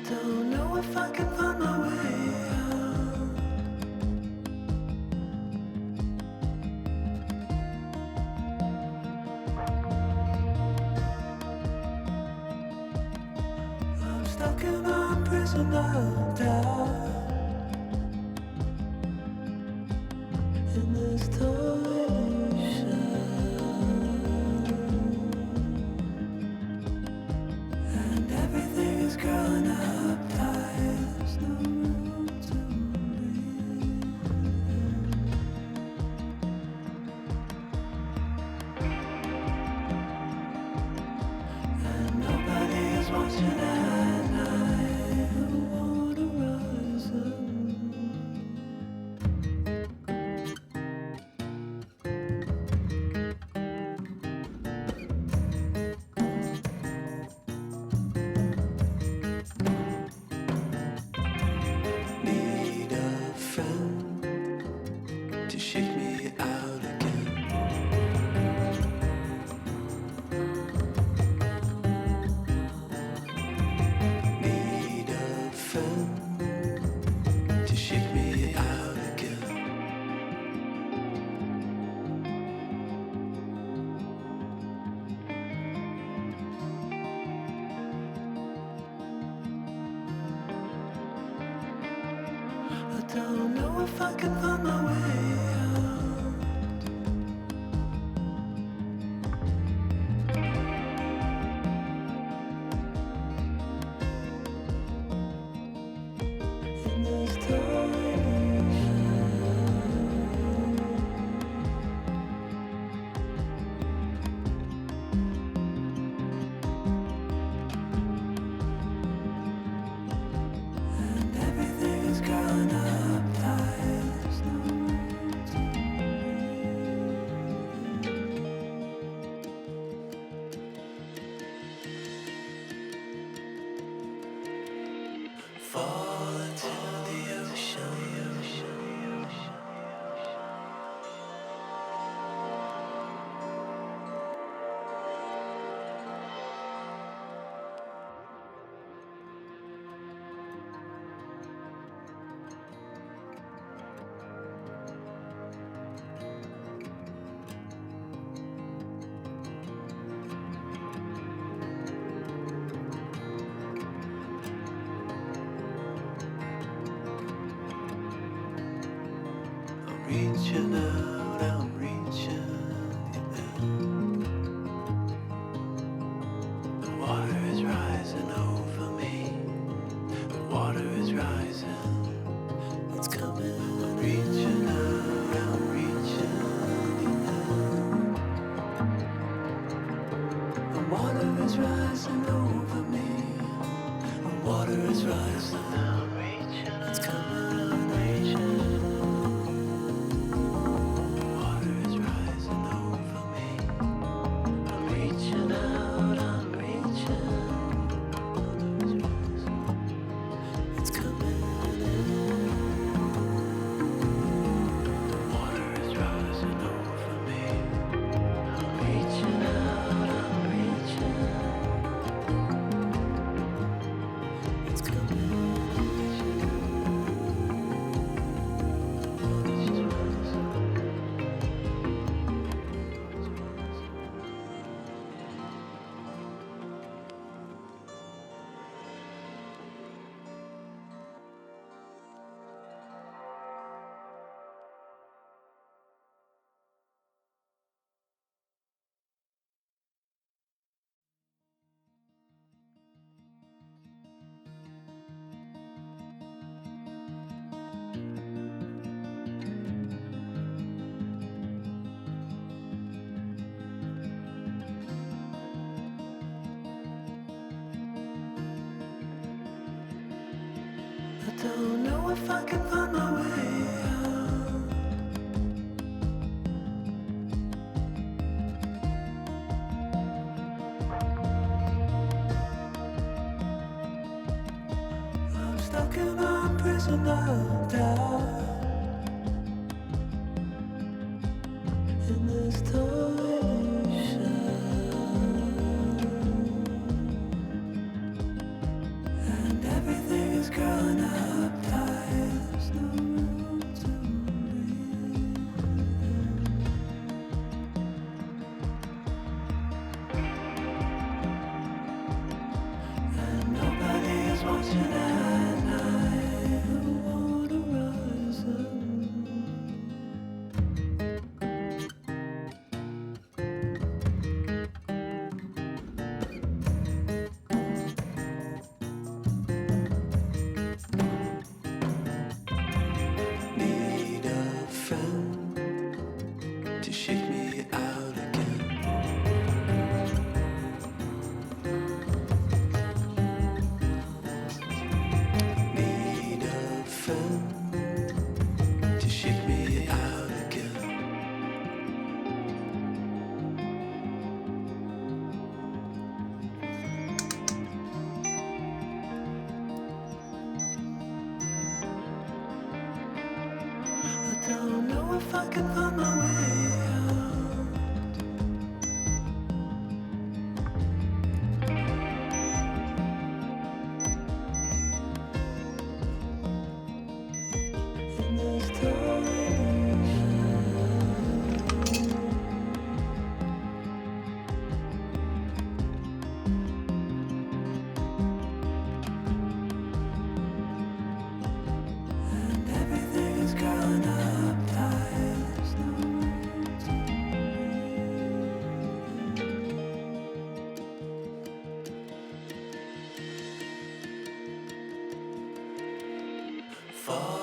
don't know if I can find my way out. I'm stuck in a prison of doubt in this tiny shell, and everything is growing up tight. There's no room to breathe, and nobody is watching at night. The water rises. Need a friend to shake me out again. Need a friend to shake me out again. I don't know if I can find my way out. In this tiny shell, and everything is growing up tight. There's no room to breathe. Fall into the ocean. I'm reaching out, I'm reaching in. The water is rising over me. The water is rising. It's coming. I'm reaching out, I'm reaching in. The water is rising over me. The water is rising. I'm reaching. It's coming. I'm reaching. Water is rising over me. I'm reaching out, I'm reaching. Water is rising. It's coming in. The water is rising over me. I'm reaching out, I'm reaching. It's coming in. Water is rising. I don't know if I can find my way out. I'm stuck in a prison of doubt in this tiny shell, and everything watching at night, the water rising. Need a friend to shake me out again. Need a friend to shake me out again. I don't know if I can find my way out. In this time, and everything is growing up tight. There's no fall.